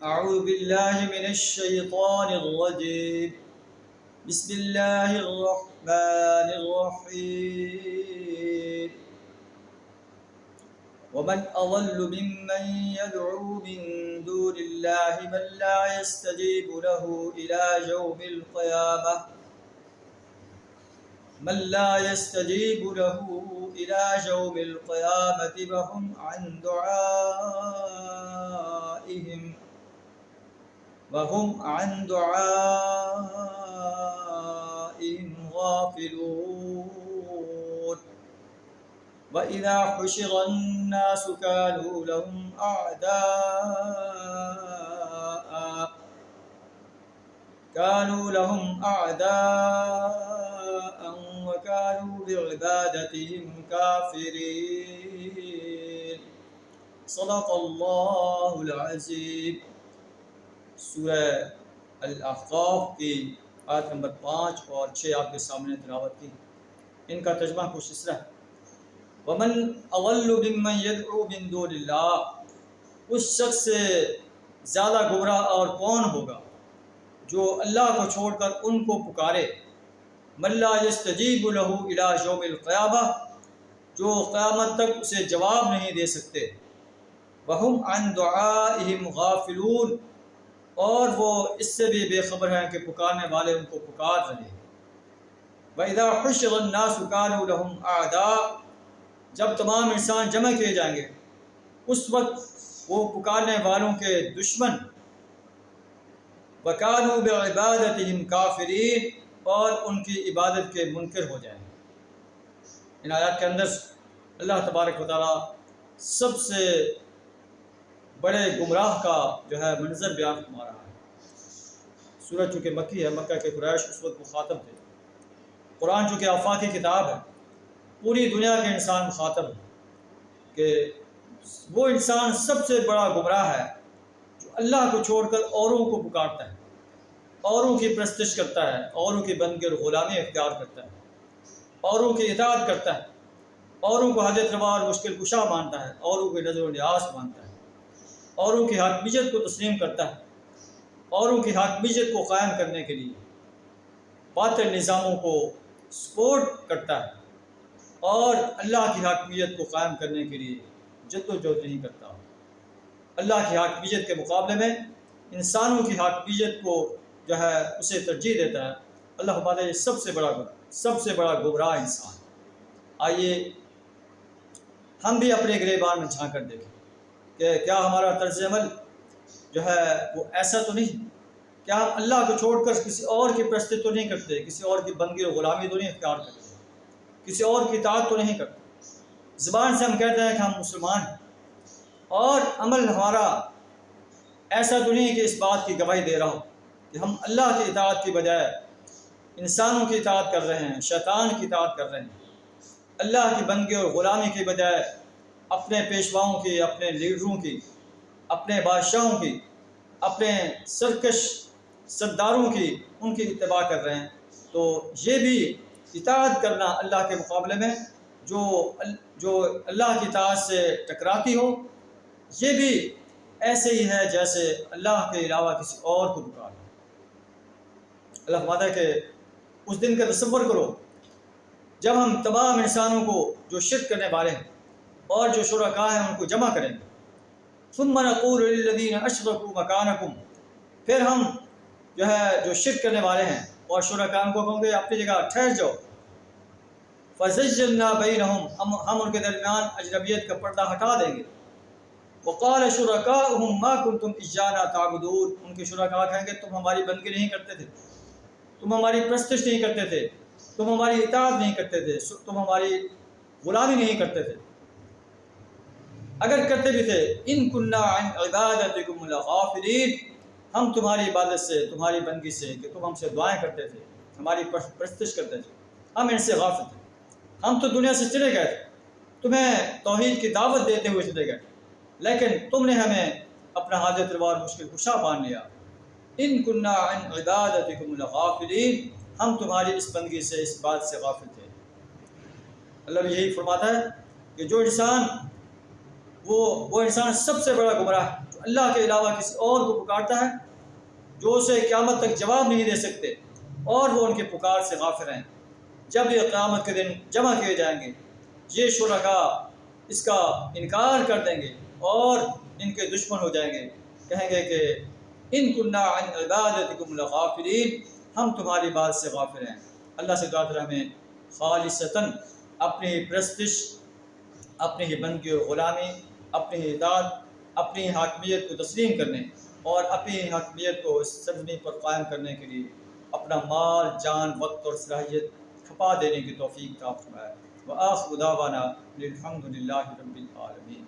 أعوذ بالله من الشيطان الرجيم. بسم الله الرحمن الرحيم. ومن أضل ممن يدعو من دون الله من لا يستجيب له إلى يوم القيامة وهم عن دعائهم غافلون. وإذا حشر الناس كانوا لهم أعداء وكانوا بعبادتهم كافرين. صدق اللہ العظیم. سورہ الاحقاف کی آیت نمبر 5 اور 6 آپ کے سامنے تلاوت کی. ان کا ترجمہ کچھ اس طرح ہے: ومن اضل ممن يدعو من دون اللہ، اس شخص سے زیادہ گمراہ اور کون ہوگا جو اللہ کو چھوڑ کر ان کو پکارے. من لا يستجیب له الى یوم القیامہ، جو قیامت تک اسے جواب نہیں دے سکتے. وهم عن دعائهم غافلون، اور وہ اس سے بھی بے خبر ہیں کہ پکارنے والے ان کو پکار رہے ہیں. وَإِذَا حُشِرَ النَّاسُ كَانُوا لَهُمْ أَعْدَاءَ، جب تمام انسان جمع کیے جائیں گے اس وقت وہ پکارنے والوں کے دشمن. وَكَانُوا بِعِبَادَتِهِمْ كَافِرِينَ، اور ان کی عبادت کے منکر ہو جائیں گے. ان آیات کے اندر اللہ تبارک و تعالیٰ سب سے بڑے گمراہ کا جو ہے منظر بیان فرما رہا ہے. سورج چونکہ مکی ہے، مکہ کے قریش اس وقت مخاطب تھے. قرآن چونکہ آفاقی کتاب ہے، پوری دنیا کے انسان مخاطب ہیں کہ وہ انسان سب سے بڑا گمراہ ہے جو اللہ کو چھوڑ کر اوروں کو پکارتا ہے، اوروں کی پرستش کرتا ہے، اوروں کی بندگی اور غلامی اختیار کرتا ہے، اوروں کی اطاعت کرتا ہے، اوروں کو حاجت روا اور مشکل کشا مانتا ہے، اوروں کی نظر و نیاز مانتا ہے، اوروں کی حاکمیت کو تسلیم کرتا ہے، اوروں کی حاکمیت کو قائم کرنے کے لیے باطل نظاموں کو سپورٹ کرتا ہے، اور اللہ کی حاکمیت کو قائم کرنے کے لیے جد و جہد نہیں کرتا. اللہ کی حاکمیت کے مقابلے میں انسانوں کی حاکمیت کو جو ہے اسے ترجیح دیتا ہے. اللہ تعالیٰ یہ سب سے بڑا گمراہ انسان. آئیے ہم بھی اپنے گریبان میں جھانک کر دیکھیں کہ کیا ہمارا طرز عمل جو ہے وہ ایسا تو نہیں؟ کیا ہم اللہ کو چھوڑ کر کسی اور کی پرستی تو نہیں کرتے، کسی اور کی بندگی اور غلامی تو نہیں اختیار کرتے، کسی اور کی اطاعت تو نہیں کرتے؟ زبان سے ہم کہتے ہیں کہ ہم مسلمان ہیں، اور عمل ہمارا ایسا تو نہیں کہ اس بات کی گواہی دے رہا ہو کہ ہم اللہ کی اطاعت کی بجائے انسانوں کی اطاعت کر رہے ہیں، شیطان کی اطاعت کر رہے ہیں. اللہ کی بندگی اور غلامی کی بجائے اپنے پیشواؤں کی، اپنے لیڈروں کی، اپنے بادشاہوں کی، اپنے سرکش سرداروں کی، ان کی اتباع کر رہے ہیں. تو یہ بھی اطاعت کرنا اللہ کے مقابلے میں جو اللہ کی اطاعت سے ٹکراتی ہو، یہ بھی ایسے ہی ہے جیسے اللہ کے علاوہ کسی اور کو پکارنا. اللہ فرماتا ہے کہ اس دن کا تصور کرو جب ہم تمام انسانوں کو جو شرک کرنے والے ہیں اور جو شرکاء ہیں ان کو جمع کریں گے. ثم نقول للذین اشرکوا مکانکم، پھر ہم جو ہے جو شرک کرنے والے ہیں اور شرکاء کو کہیں گے اپنی جگہ ٹھہر جاؤ. فزجرنا بینہم، ہم ان کے درمیان اجنبیت کا پردہ ہٹا دیں گے. وقال شرکاؤہم ما کنتم ایانا تعبدون، ان کے شرکاء کہیں گے تم ہماری بندگی نہیں کرتے تھے، تم ہماری پرستش نہیں کرتے تھے، تم ہماری اطاعت نہیں کرتے تھے، تم ہماری غلامی نہیں کرتے تھے. اگر کرتے بھی تھے ان کننا عن عبادتکم لغافلین، ہم تمہاری عبادت سے، تمہاری بندگی سے، کہ تم ہم سے دعائیں کرتے تھے، ہماری پرستش کرتے تھے، ہم ان سے غافل تھے. ہم تو دنیا سے چلے گئے تھے، تمہیں توحید کی دعوت دیتے ہوئے چلے گئے، لیکن تم نے ہمیں اپنا حاجت روا اور مشکل کشا مان لیا. ان کننا عن عبادتکم لغافلین، ہم تمہاری اس بندگی سے، اس بات سے غافل تھے. اللہ بھی یہی فرماتا ہے کہ جو انسان وہ انسان سب سے بڑا گمراہ ہے جو اللہ کے علاوہ کسی اور کو پکارتا ہے، جو اسے قیامت تک جواب نہیں دے سکتے، اور وہ ان کے پکار سے غافل ہیں۔ جب یہ قیامت کے دن جمع کیے جائیں گے، یہ شرکاء اس کا انکار کر دیں گے اور ان کے دشمن ہو جائیں گے، کہیں گے کہ ان کننا عن عبادتکم لغافلین، ہم تمہاری بات سے غافل ہیں۔ اللہ سے دعا کریں ہمیں خالصتاً اپنی پرستش، اپنی ہی بندگی و غلامی، اپنی ہی اطاعت، اپنی ہی حاکمیت کو تسلیم کرنے اور اپنی حاکمیت کو اس سرزمین پر قائم کرنے کے لیے اپنا مال، جان، وقت اور صلاحیت کھپا دینے کی توفیق عطا فرمائے۔ وآخر دعوانا الحمد للہ رب العالمین۔